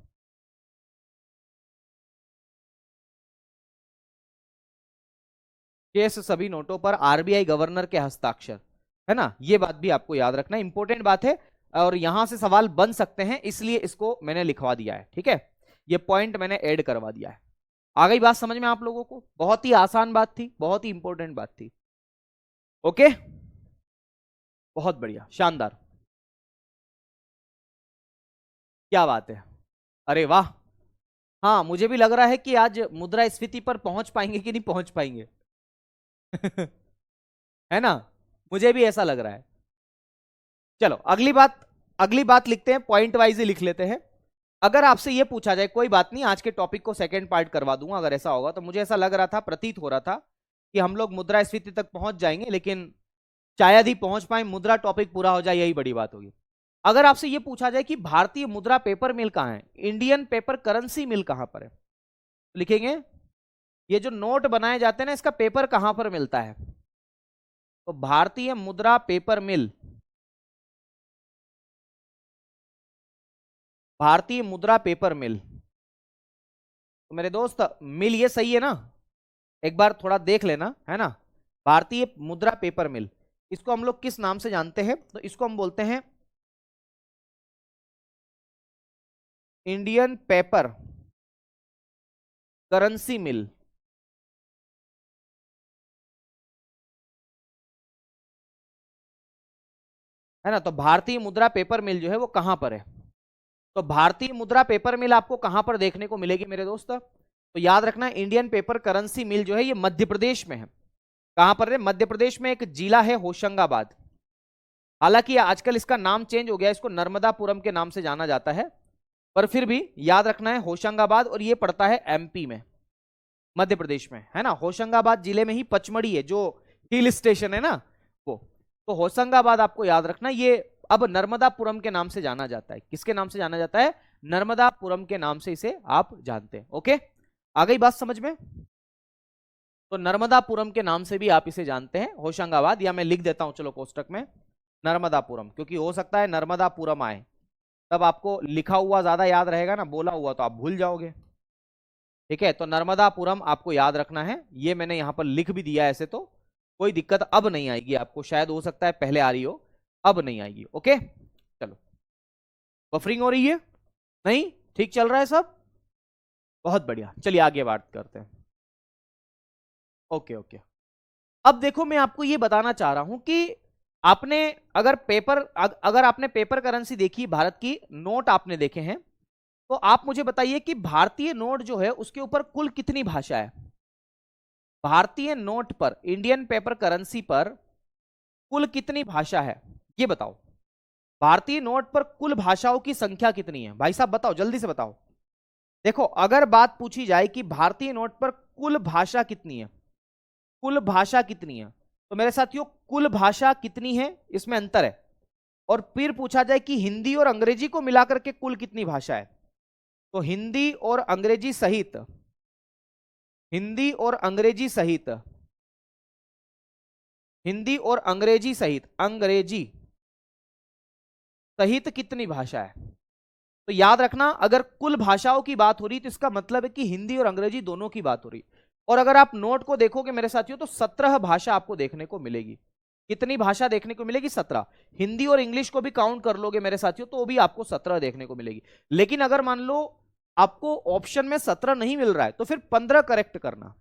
शेष सभी नोटों पर आरबीआई गवर्नर के हस्ताक्षर, है ना, ये बात भी आपको याद रखना, इंपॉर्टेंट बात है और यहां से सवाल बन सकते हैं, इसलिए इसको मैंने लिखवा दिया है। ठीक है, ये पॉइंट मैंने ऐड करवा दिया है। आ गई बात समझ में आप लोगों को? बहुत ही आसान बात थी, बहुत ही इंपॉर्टेंट बात थी। ओके, बहुत बढ़िया, शानदार, क्या बात है, अरे वाह। हाँ, मुझे भी लग रहा है कि आज मुद्रास्फीति पर पहुंच पाएंगे कि नहीं पहुंच पाएंगे। है ना, मुझे भी ऐसा लग रहा है। चलो अगली बात लिखते हैं, पॉइंट वाइज ही लिख लेते हैं। अगर आपसे यह पूछा जाए, कोई बात नहीं, आज के टॉपिक को सेकंड पार्ट करवा दूंगा अगर ऐसा होगा तो। मुझे ऐसा लग रहा था, प्रतीत हो रहा था कि हम लोग मुद्रास्फीति तक पहुंच जाएंगे, लेकिन शायद ही पहुंच पाए, मुद्रा टॉपिक पूरा हो जाए, यही बड़ी बात होगी। अगर आपसे यह पूछा जाए कि भारतीय मुद्रा पेपर मिल कहां है, इंडियन पेपर करेंसी मिल कहां पर है, तो लिखेंगे ये जो नोट बनाए जाते हैं ना, इसका पेपर कहां पर मिलता है, तो भारतीय मुद्रा पेपर मिल, भारतीय मुद्रा पेपर मिल। तो मेरे दोस्त, मिल ये सही है ना, एक बार थोड़ा देख लेना, है ना। भारतीय मुद्रा पेपर मिल, इसको हम लोग किस नाम से जानते हैं, तो इसको हम बोलते हैं इंडियन पेपर करेंसी मिल, है ना। तो भारतीय मुद्रा पेपर मिल जो है वो कहां पर है, तो भारतीय मुद्रा पेपर मिल आपको कहां पर देखने को मिलेगी मेरे दोस्त, तो याद रखना इंडियन पेपर करेंसी मिल जो है ये मध्य प्रदेश में है। कहां पर है, मध्य प्रदेश में एक जिला है होशंगाबाद। हालांकि आजकल इसका नाम चेंज हो गया, इसको नर्मदापुरम के नाम से जाना जाता है, पर फिर भी याद रखना है होशंगाबाद, और ये पड़ता है एमपी में, मध्य प्रदेश में, है ना। होशंगाबाद जिले में ही पचमढ़ी है, जो हिल स्टेशन है ना वो, तो होशंगाबाद आपको याद रखना, ये अब नर्मदापुरम के नाम से जाना जाता है। किसके नाम से जाना जाता है, नर्मदापुरम के नाम से इसे आप जानते हैं। ओके, आ गई बात समझ में, तो नर्मदापुरम के नाम से भी आप इसे जानते हैं, होशंगाबाद, या मैं लिख देता हूं चलो कोष्टक में नर्मदापुरम, क्योंकि हो सकता है नर्मदापुरम आए, तब आपको लिखा हुआ ज्यादा याद रहेगा ना, बोला हुआ तो आप भूल जाओगे। ठीक है, तो नर्मदापुरम आपको याद रखना है, ये मैंने यहां पर लिख भी दिया, ऐसे तो कोई दिक्कत अब नहीं आएगी आपको, शायद हो सकता है पहले आ रही हो, अब नहीं आएगी। ओके, चलो, बफरिंग हो रही है, नहीं ठीक चल रहा है सब, बहुत बढ़िया, चलिए आगे बात करते हैं। ओके ओके, अब देखो मैं आपको ये बताना चाह रहा हूं कि आपने अगर आपने पेपर करेंसी देखी भारत की, नोट आपने देखे हैं, तो आप मुझे बताइए कि भारतीय नोट जो है उसके ऊपर कुल कितनी भाषा है, भारतीय नोट पर, इंडियन पेपर करेंसी पर कुल कितनी भाषा है, ये बताओ। भारतीय नोट पर कुल भाषाओं की संख्या कितनी है, भाई साहब बताओ, जल्दी से बताओ। देखो, अगर बात पूछी जाए कि भारतीय नोट पर कुल भाषा कितनी है, कुल भाषा कितनी है, तो मेरे साथियों कुल भाषा कितनी है इसमें अंतर है। और फिर पूछा जाए कि हिंदी और अंग्रेजी को मिलाकर के कुल कितनी भाषा है, तो हिंदी और अंग्रेजी सहित, हिंदी और अंग्रेजी सहित, हिंदी और अंग्रेजी सहित, अंग्रेजी सहित कितनी भाषा है। तो याद रखना, अगर कुल भाषाओं की बात हो रही तो इसका मतलब है कि हिंदी और अंग्रेजी दोनों की बात हो रही। और अगर आप नोट को देखोगे मेरे साथियों, तो 17 भाषा आपको देखने को मिलेगी। कितनी भाषा देखने को मिलेगी, 17। हिंदी और इंग्लिश को भी काउंट कर लोगे मेरे साथियों, तो भी आपको 17 देखने को मिलेगी। लेकिन अगर मान लो आपको ऑप्शन में 17 नहीं मिल रहा है, तो फिर 15 करेक्ट करना,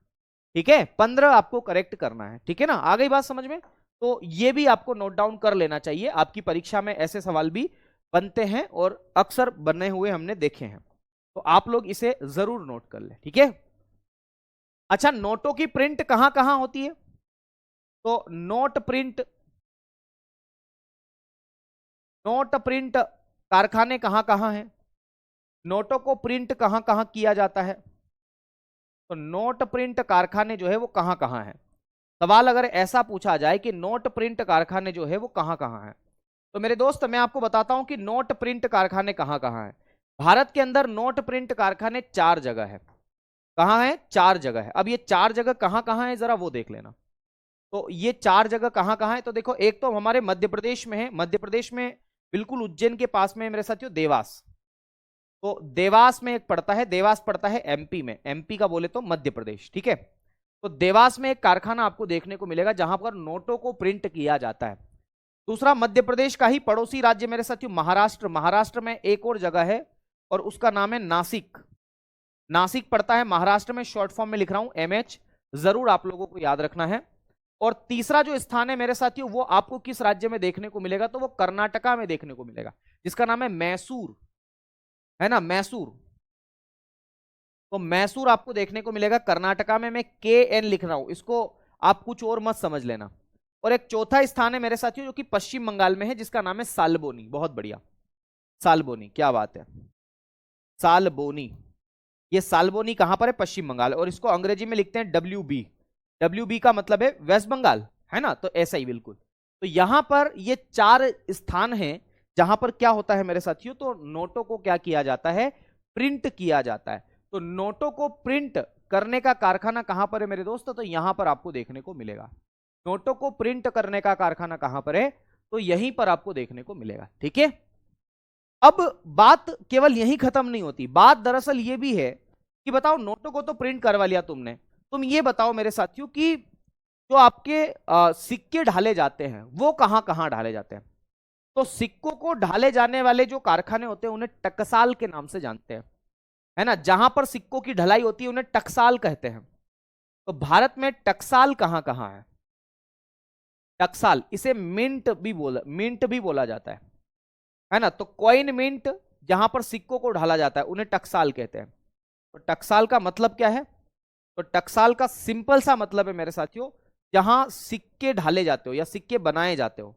ठीक है, 15 आपको करेक्ट करना है, ठीक है ना। आ गई बात समझ में, तो ये भी आपको नोट डाउन कर लेना चाहिए, आपकी परीक्षा में ऐसे सवाल भी बनते हैं और अक्सर बने हुए हमने देखे हैं, तो आप लोग इसे जरूर नोट कर ले, ठीक है। अच्छा, नोटों की प्रिंट कहां कहां होती है, तो नोट प्रिंट कारखाने कहां कहां हैं, नोटों को प्रिंट कहां कहां किया जाता है, तो नोट प्रिंट कारखाने जो है वो कहां कहां है। सवाल अगर ऐसा पूछा जाए कि नोट प्रिंट कारखाने जो है वो कहां कहां है, तो मेरे दोस्त मैं आपको बताता हूं कि नोट प्रिंट कारखाने कहां कहां है। भारत के अंदर नोट प्रिंट कारखाने 4 जगह है, कहाँ है? 4 जगह है। अब ये 4 जगह कहाँ कहाँ है जरा वो देख लेना। तो ये 4 जगह कहाँ कहाँ है? तो देखो, एक तो हमारे मध्य प्रदेश में है, मध्य प्रदेश में बिल्कुल उज्जैन के पास में है मेरे साथियों देवास। तो देवास में एक पड़ता है, देवास पड़ता है एमपी में, एमपी का बोले तो मध्य प्रदेश, ठीक है। तो देवास में एक कारखाना आपको देखने को मिलेगा जहां पर नोटों को प्रिंट किया जाता है। दूसरा, मध्य प्रदेश का ही पड़ोसी राज्य मेरे साथियों महाराष्ट्र, महाराष्ट्र में एक और जगह है और उसका नाम है नासिक। नासिक पड़ता है महाराष्ट्र में, शॉर्ट फॉर्म में लिख रहा हूं एमएच, जरूर आप लोगों को याद रखना है। और तीसरा जो स्थान है मेरे साथियों वो आपको किस राज्य में देखने को मिलेगा? तो वो कर्नाटका में देखने को मिलेगा, जिसका नाम है मैसूर, है ना, मैसूर। तो मैसूर आपको देखने को मिलेगा कर्नाटका में। मैं के एन लिख रहा हूं, इसको आप कुछ और मत समझ लेना। और एक चौथा स्थान है मेरे साथियों जो कि पश्चिम बंगाल में है, जिसका नाम है सालबोनी। बहुत बढ़िया, सालबोनी, क्या बात है, सालबोनी। ये सालबोनी कहां पर है? पश्चिम बंगाल। और इसको अंग्रेजी में लिखते हैं डब्ल्यू बी, डब्ल्यू बी का मतलब है वेस्ट बंगाल, है ना। तो ऐसा ही बिल्कुल। तो यहां पर ये 4 स्थान हैं जहां पर क्या होता है मेरे साथियों, तो नोटों को क्या किया जाता है? प्रिंट किया जाता है। तो नोटों को प्रिंट करने का कारखाना कहां पर है मेरे दोस्त? तो यहां पर आपको देखने को मिलेगा। नोटों को प्रिंट करने का कारखाना कहां पर है? तो यहीं पर आपको देखने को मिलेगा, ठीक है। अब बात केवल यहीं खत्म नहीं होती, बात दरअसल ये भी है कि बताओ, नोटों को तो प्रिंट करवा लिया तुमने, तुम ये बताओ मेरे साथियों कि जो आपके सिक्के ढाले जाते हैं वो कहां कहां ढाले जाते हैं? तो सिक्कों को ढाले जाने वाले जो कारखाने होते हैं उन्हें टकसाल के नाम से जानते हैं, है ना। जहां पर सिक्कों की ढलाई होती है उन्हें टकसाल कहते हैं। तो भारत में टकसाल कहां कहां है? टकसाल, इसे मिंट भी बोला जाता है ना। तो कॉइन मिंट, जहां पर सिक्कों को ढाला जाता है उन्हें टकसाल कहते हैं। तो टकसाल का मतलब क्या है? तो टकसाल का सिंपल सा मतलब है मेरे साथियों, जहां सिक्के ढाले जाते हो या सिक्के बनाए जाते हो,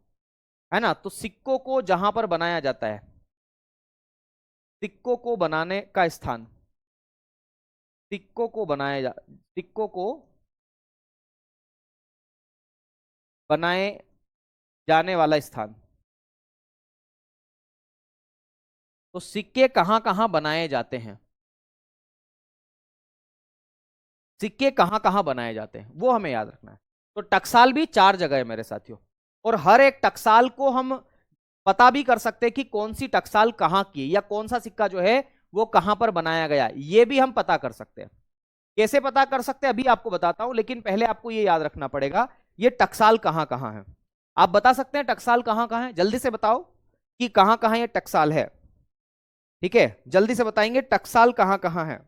है ना। तो सिक्कों को जहां पर बनाया जाता है, सिक्कों को बनाने का स्थान, सिक्कों को बनाए जाने वाला स्थान। तो सिक्के कहां कहां बनाए जाते हैं, सिक्के कहां कहां बनाए जाते हैं वो हमें याद रखना है। तो टकसाल भी 4 जगह है मेरे साथियों। और हर एक टकसाल को हम पता भी कर सकते हैं कि कौन सी टकसाल कहां की है, या कौन सा सिक्का जो है वो कहां पर बनाया गया, ये भी हम पता कर सकते हैं। कैसे पता कर सकते हैं अभी आपको बताता हूं, लेकिन पहले आपको ये याद रखना पड़ेगा ये टकसाल कहां कहां है। आप बता सकते हैं टकसाल कहां कहां है? जल्दी से बताओ कि कहां कहां ये टकसाल है, ठीक है, जल्दी से बताएंगे टकसाल कहां कहां है।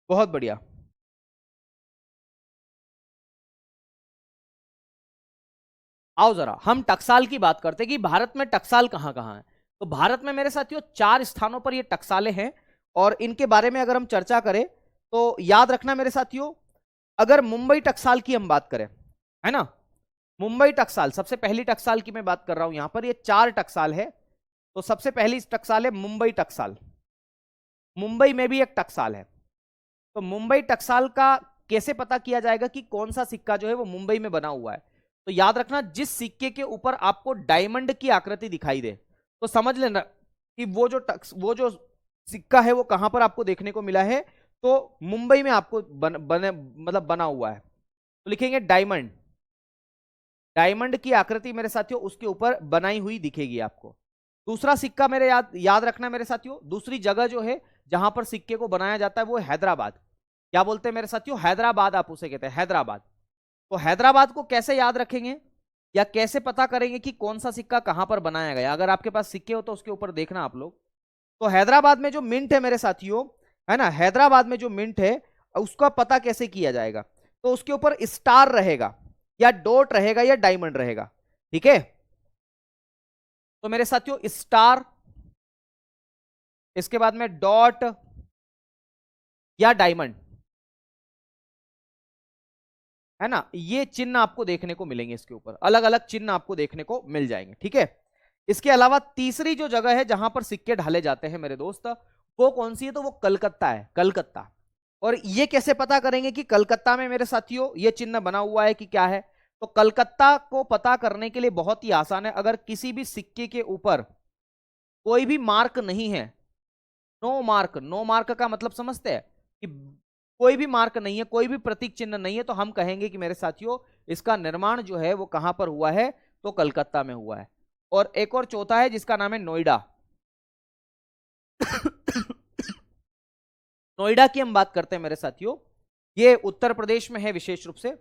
बहुत बढ़िया। आओ जरा हम टकसाल की बात करते हैं कि भारत में टकसाल कहां कहां है। तो भारत में मेरे साथियों 4 स्थानों पर ये टकसालें हैं। और इनके बारे में अगर हम चर्चा करें तो याद रखना मेरे साथियों, अगर मुंबई टकसाल की हम बात करें, है ना, मुंबई टकसाल सबसे पहली टकसाल की मैं बात कर रहा हूं, यहां पर ये 4 टकसाल है। तो सबसे पहली टकसाल है मुंबई टकसाल, मुंबई में भी एक टकसाल है। तो मुंबई टकसाल का कैसे पता किया जाएगा कि कौन सा सिक्का जो है वो मुंबई में बना हुआ है? तो याद रखना, जिस सिक्के के ऊपर आपको डायमंड की आकृति दिखाई दे तो समझ लेना कि वो जो सिक्का है वो कहां पर आपको देखने को मिला है। तो मुंबई में आपको मतलब बना हुआ है। तो लिखेंगे डायमंड, डायमंड की आकृति मेरे साथियों उसके ऊपर बनाई हुई दिखेगी आपको। दूसरा सिक्का मेरे याद रखना मेरे साथियों, दूसरी जगह जो है जहां पर सिक्के को बनाया जाता है वो हैदराबाद। क्या बोलते हैं मेरे साथियों? हैदराबाद, आप उसे कहते हैं हैदराबाद। तो हैदराबाद को कैसे याद रखेंगे या कैसे पता करेंगे कि कौन सा सिक्का कहां पर बनाया गया? अगर आपके पास सिक्के हो तो उसके ऊपर देखना आप लोग। तो हैदराबाद में जो मिंट है मेरे साथियों, है ना, हैदराबाद में जो मिंट है उसका पता कैसे किया जाएगा? तो उसके ऊपर स्टार रहेगा या डॉट रहेगा या डायमंड रहेगा, ठीक है। तो मेरे साथियों स्टार, इसके बाद में डॉट या डायमंड, है ना, ये चिन्ह आपको देखने को मिलेंगे, इसके ऊपर अलग अलग चिन्ह आपको देखने को मिल जाएंगे, ठीक है। इसके अलावा तीसरी जो जगह है जहां पर सिक्के ढाले जाते हैं मेरे दोस्त, वो कौन सी है? तो वो कलकत्ता है, कलकत्ता। और ये कैसे पता करेंगे कि कलकत्ता में मेरे साथियों ये चिन्ह बना हुआ है कि क्या है? तो कलकत्ता को पता करने के लिए बहुत ही आसान है। अगर किसी भी सिक्के के ऊपर कोई भी मार्क नहीं है, नो मार्क, नो मार्क का मतलब समझते हैं कि कोई भी मार्क नहीं है, कोई भी प्रतीक चिन्ह नहीं है, तो हम कहेंगे कि मेरे साथियों इसका निर्माण जो है वो कहां पर हुआ है? तो कलकत्ता में हुआ है। और एक और चौथा है जिसका नाम है नोएडा। नोएडा की हम बात करते हैं मेरे साथियों, ये उत्तर प्रदेश में है विशेष रूप से।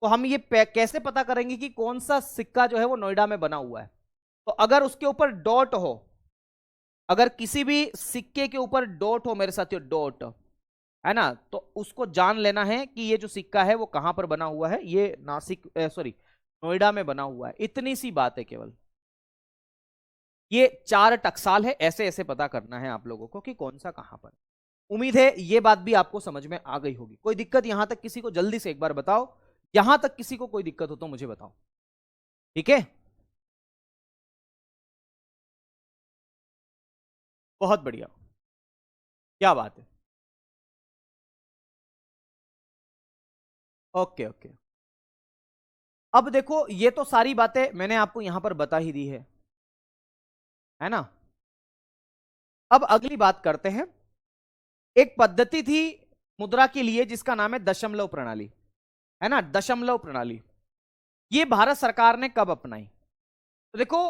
तो हम ये कैसे पता करेंगे कि कौन सा सिक्का जो है वो नोएडा में बना हुआ है? तो अगर उसके ऊपर डॉट हो, अगर किसी भी सिक्के के ऊपर डॉट हो मेरे साथियों, डॉट है ना, तो उसको जान लेना है कि ये जो सिक्का है वो कहां पर बना हुआ है। ये नासिक, सॉरी, नोएडा में बना हुआ है। इतनी सी बात है केवल। ये 4 टकसाल है, ऐसे ऐसे पता करना है आप लोगों को कि कौन सा कहां पर। उम्मीद है ये बात भी आपको समझ में आ गई होगी। कोई दिक्कत यहां तक किसी को? जल्दी से एक बार बताओ, यहां तक किसी को कोई दिक्कत हो तो मुझे बताओ। ठीक है, बहुत बढ़िया, क्या बात है। ओके ओके, अब देखो ये तो सारी बातें मैंने आपको यहां पर बता ही दी है ना। अब अगली बात करते हैं। एक पद्धति थी मुद्रा के लिए जिसका नाम है दशमलव प्रणाली, है ना, दशमलव प्रणाली। ये भारत सरकार ने कब अपनाई? तो देखो,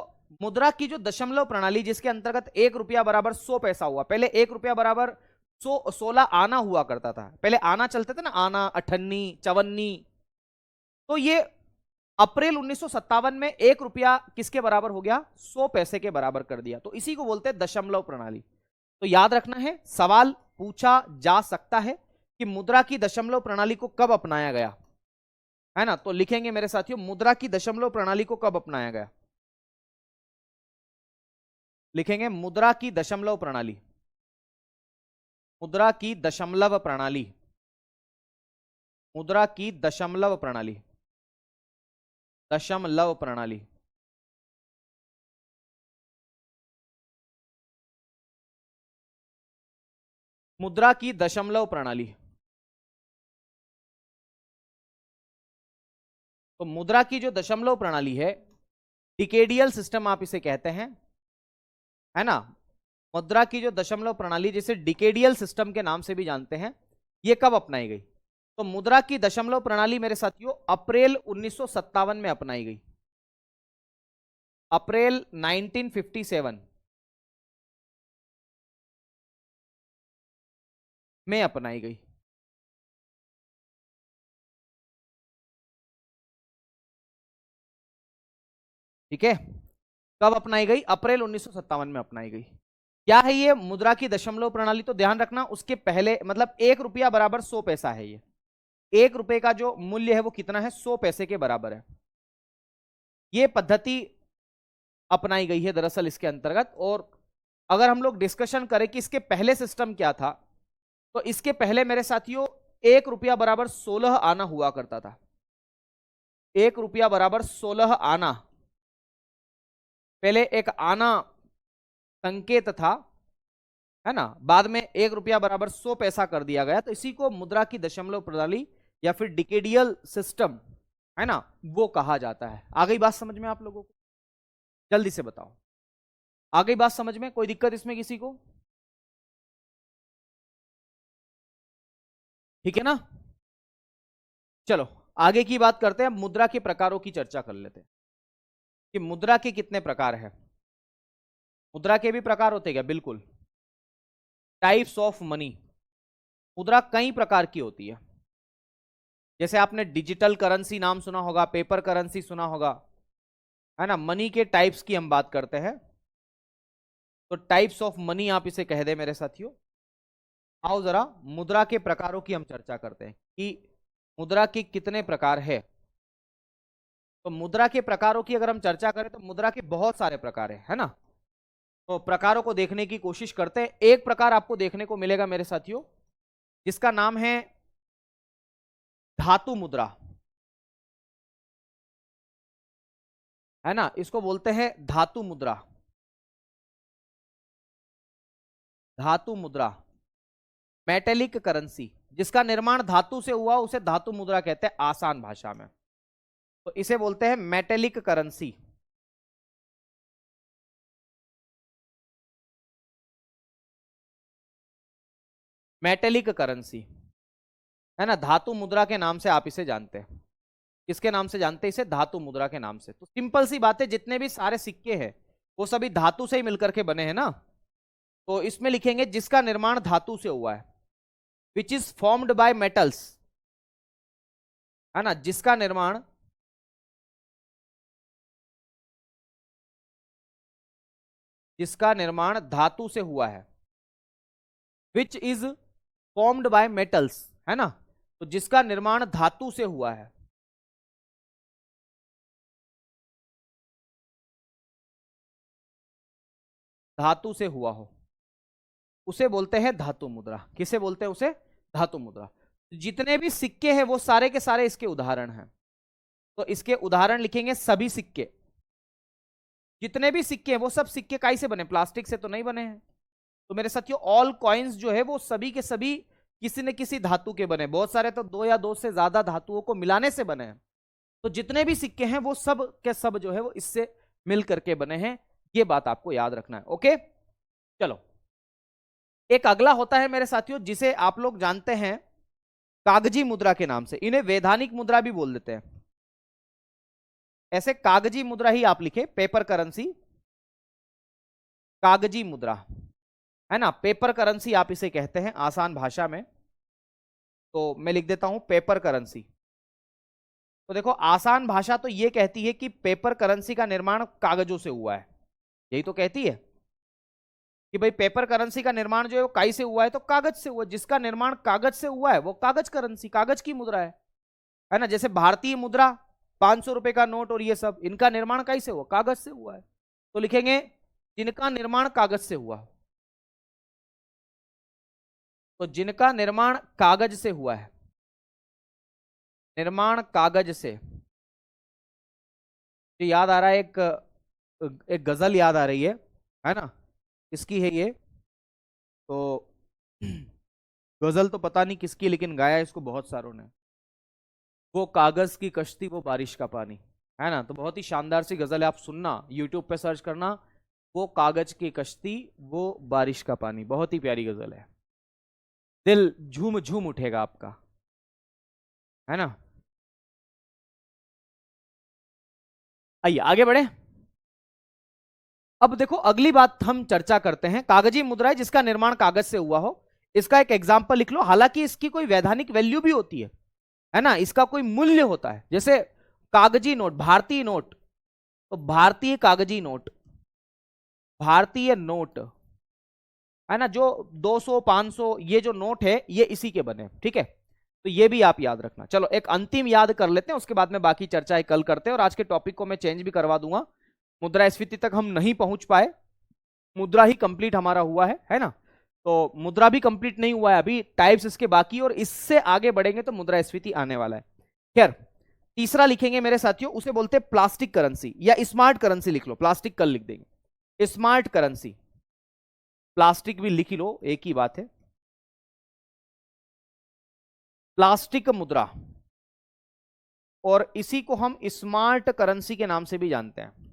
मुद्रा की जो दशमलव प्रणाली जिसके अंतर्गत 1 रुपया बराबर 100 पैसा हुआ, पहले 1 रुपया बराबर 16 आना हुआ करता था। पहले आना चलते थे ना, आना, अठन्नी, चवन्नी। तो ये अप्रैल 1957 में 1 रुपया किसके बराबर हो गया? 100 पैसे के बराबर कर दिया। तो इसी को बोलते हैं दशमलव प्रणाली। तो याद रखना है, सवाल पूछा जा सकता है कि मुद्रा की दशमलव प्रणाली को कब अपनाया गया, है ना। तो लिखेंगे मेरे साथियों, मुद्रा की दशमलव प्रणाली को कब अपनाया गया? लिखेंगे मुद्रा की दशमलव प्रणाली, मुद्रा की दशमलव प्रणाली, मुद्रा की दशमलव प्रणाली, दशमलव प्रणाली। मुद्रा की दशमलव प्रणाली। तो मुद्रा की जो दशमलव प्रणाली है, डिकेडियल सिस्टम आप इसे कहते हैं, है ना। मुद्रा की जो दशमलव प्रणाली, जिसे डिकेडियल सिस्टम के नाम से भी जानते हैं, ये कब अपनाई गई? तो मुद्रा की दशमलव प्रणाली मेरे साथियों अप्रैल 1957 में अपनाई गई, अप्रैल 1957 में अपनाई गई। ठीक है, कब अपनाई गई? अप्रैल 1957 में अपनाई गई। क्या है ये मुद्रा की दशमलव प्रणाली? तो ध्यान रखना, उसके पहले मतलब 1 रुपया बराबर 100 पैसा है। ये 1 रुपए का जो मूल्य है वो कितना है? 100 पैसे के बराबर है। ये पद्धति अपनाई गई है दरअसल इसके अंतर्गत। और अगर हम लोग डिस्कशन करें कि इसके पहले सिस्टम क्या था, तो इसके पहले मेरे साथियों 1 रुपया बराबर 16 आना हुआ करता था। 1 रुपया बराबर 16 आना, पहले एक आना संकेत था, है ना, बाद में 1 रुपया बराबर 100 पैसा कर दिया गया। तो इसी को मुद्रा की दशमलव प्रणाली या फिर डिकेडियल सिस्टम, है ना, वो कहा जाता है। आ गई बात समझ में आप लोगों को? जल्दी से बताओ, आ गई बात समझ में? कोई दिक्कत इसमें किसी को? ठीक है ना। चलो आगे की बात करते हैं, मुद्रा के प्रकारों की चर्चा कर लेते हैं कि मुद्रा के कितने प्रकार हैं। मुद्रा के भी प्रकार होते हैं क्या? बिल्कुल। टाइप्स ऑफ मनी, मुद्रा कई प्रकार की होती है। जैसे आपने डिजिटल करेंसी नाम सुना होगा, पेपर करेंसी सुना होगा, है ना। मनी के टाइप्स की हम बात करते हैं, तो टाइप्स ऑफ मनी आप इसे कह दे मेरे साथियों। आओ जरा मुद्रा के प्रकारों की हम चर्चा करते हैं कि मुद्रा के कितने प्रकार है। तो मुद्रा के प्रकारों की अगर हम चर्चा करें तो मुद्रा के बहुत सारे प्रकार है ना। तो प्रकारों को देखने की कोशिश करते हैं। एक प्रकार आपको देखने को मिलेगा मेरे साथियों जिसका नाम है धातु मुद्रा, है ना, इसको बोलते हैं धातु मुद्रा। धातु मुद्रा, मेटेलिक करेंसी, जिसका निर्माण धातु से हुआ उसे धातु मुद्रा कहते हैं आसान भाषा में। तो इसे बोलते हैं मेटेलिक करेंसी। मेटेलिक करेंसी, है ना, धातु मुद्रा के नाम से आप इसे जानते हैं। किसके नाम से जानते हैं इसे? धातु मुद्रा के नाम से। तो सिंपल सी बात है, जितने भी सारे सिक्के हैं वो सभी धातु से ही मिलकर के बने हैं ना। तो इसमें लिखेंगे जिसका निर्माण धातु से हुआ है, which is formed by metals, है ना, जिसका निर्माण धातु से हुआ है, which is formed by metals, है ना, तो जिसका निर्माण धातु से हुआ है। धातु से हुआ हो उसे बोलते हैं धातु मुद्रा। किसे बोलते हैं उसे? धातु मुद्रा। जितने भी सिक्के हैं वो सारे के सारे इसके उदाहरण हैं। तो इसके उदाहरण लिखेंगे सभी सिक्के। जितने भी सिक्के हैं वो सब सिक्के काई से बने? प्लास्टिक से तो नहीं बने हैं। तो मेरे साथियों ऑल कॉइन्स जो है वो सभी के सभी किसी न किसी धातु के बने। बहुत सारे तो दो या दो से ज्यादा धातुओं को मिलाने से बने हैं। तो जितने भी सिक्के हैं वो सब के सब जो है वो इससे मिल करके बने हैं। ये बात आपको याद रखना है। ओके, चलो एक अगला होता है मेरे साथियों जिसे आप लोग जानते हैं कागजी मुद्रा के नाम से। इन्हें वैधानिक मुद्रा भी बोल देते हैं। ऐसे कागजी मुद्रा ही आप लिखे, पेपर करेंसी, कागजी मुद्रा, है ना, पेपर करेंसी आप इसे कहते हैं आसान भाषा में। तो मैं लिख देता हूं पेपर करेंसी। तो देखो आसान भाषा तो ये कहती है कि पेपर करेंसी का निर्माण कागजों से हुआ है। यही तो कहती है कि भाई पेपर करेंसी का निर्माण जो है वो काई से हुआ है? तो कागज से हुआ। जिसका निर्माण कागज से हुआ है वो कागज करेंसी, कागज की मुद्रा है ना। जैसे भारतीय मुद्रा, 500 रुपए का नोट और ये सब, इनका निर्माण काई से हुआ? कागज से हुआ है। तो लिखेंगे जिनका निर्माण कागज से हुआ। तो जिनका निर्माण कागज से हुआ है, निर्माण कागज से। तो याद आ रहा है एक गजल याद आ रही है ना, किसकी है ये? तो गजल तो पता नहीं किसकी, लेकिन गाया इसको बहुत सारों ने। वो कागज की कश्ती वो बारिश का पानी, है ना। तो बहुत ही शानदार सी गजल है, आप सुनना, यूट्यूब पे सर्च करना, वो कागज की कश्ती वो बारिश का पानी। बहुत ही प्यारी गजल है, दिल झूम झूम उठेगा आपका, है ना। आइए आगे बढ़े। अब देखो अगली बात हम चर्चा करते हैं, कागजी मुद्रा है जिसका निर्माण कागज से हुआ हो। इसका एक एग्जाम्पल लिख लो। हालांकि इसकी कोई वैधानिक वैल्यू भी होती है ना, इसका कोई मूल्य होता है। जैसे कागजी नोट, भारतीय नोट, तो भारतीय कागजी नोट, भारतीय नोट, है ना, जो 200 500 ये जो नोट है ये इसी के बने, ठीक है। तो ये भी आप याद रखना। चलो एक अंतिम याद कर लेते हैं, उसके बाद में बाकी चर्चाएं कल करते हैं। और आज के टॉपिक को मैं चेंज भी करवा दूंगा। मुद्रास्फीति तक हम नहीं पहुंच पाए, मुद्रा ही कंप्लीट हमारा हुआ है ना। तो मुद्रा भी कंप्लीट नहीं हुआ है, अभी टाइप्स इसके बाकी, और इससे आगे बढ़ेंगे तो मुद्रास्फीति आने वाला है। खैर तीसरा लिखेंगे मेरे साथियों, उसे बोलते हैं प्लास्टिक करेंसी या स्मार्ट करेंसी। लिख लो, प्लास्टिक कल लिख देंगे, स्मार्ट करेंसी। प्लास्टिक भी लिख लो, एक ही बात है। प्लास्टिक मुद्रा, और इसी को हम स्मार्ट करेंसी के नाम से भी जानते हैं।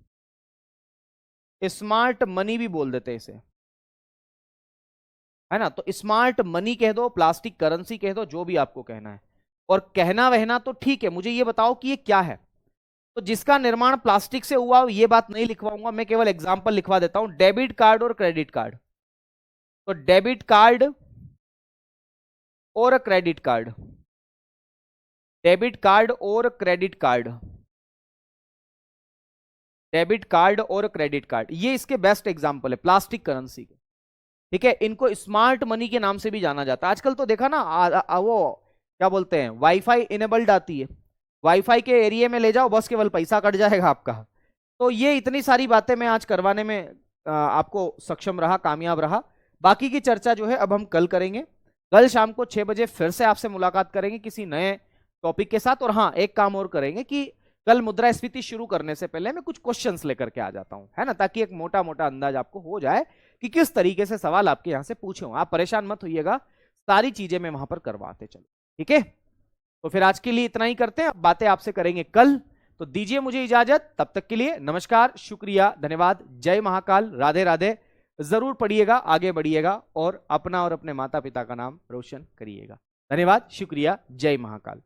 स्मार्ट मनी भी बोल देते हैं इसे, है ना। तो स्मार्ट मनी कह दो, प्लास्टिक करेंसी कह दो, जो भी आपको कहना है। और कहना वहना तो ठीक है, मुझे ये बताओ कि ये क्या है। तो जिसका निर्माण प्लास्टिक से हुआ ये बात नहीं लिखवाऊंगा, मैं केवल एग्जांपल लिखवा देता हूं। डेबिट कार्ड और क्रेडिट कार्ड। तो डेबिट कार्ड और क्रेडिट कार्ड, डेबिट कार्ड और क्रेडिट कार्ड, डेबिट कार्ड और क्रेडिट कार्ड, ये इसके बेस्ट एग्जांपल है प्लास्टिक करेंसी के, ठीक है। इनको स्मार्ट मनी के नाम से भी जाना जाता है। आजकल तो देखा ना, वो क्या बोलते हैं, वाईफाई इनेबल्ड आती है, वाईफाई के एरिया में ले जाओ बस, केवल पैसा कट जाएगा आपका। तो ये इतनी सारी बातें मैं आज करवाने में आपको सक्षम रहा, कामयाब रहा। बाकी की चर्चा जो है अब हम कल करेंगे। कल शाम को 6 बजे फिर से आपसे मुलाकात करेंगे किसी नए टॉपिक के साथ। और हाँ, एक काम और करेंगे कि कल मुद्रास्फीति शुरू करने से पहले मैं कुछ क्वेश्चंस लेकर के आ जाता हूं, है ना, ताकि एक मोटा मोटा अंदाज आपको हो जाए कि किस तरीके से सवाल आपके यहां से पूछे हों। आप परेशान मत होइएगा, सारी चीजें मैं वहां पर करवाते चलो, ठीक है। तो फिर आज के लिए इतना ही करते हैं, अब बातें आपसे करेंगे कल। तो दीजिए मुझे इजाजत, तब तक के लिए नमस्कार, शुक्रिया, धन्यवाद, जय महाकाल, राधे राधे। जरूर पढ़िएगा, आगे बढ़िएगा और अपना और अपने माता पिता का नाम रोशन करिएगा। धन्यवाद, शुक्रिया, जय महाकाल।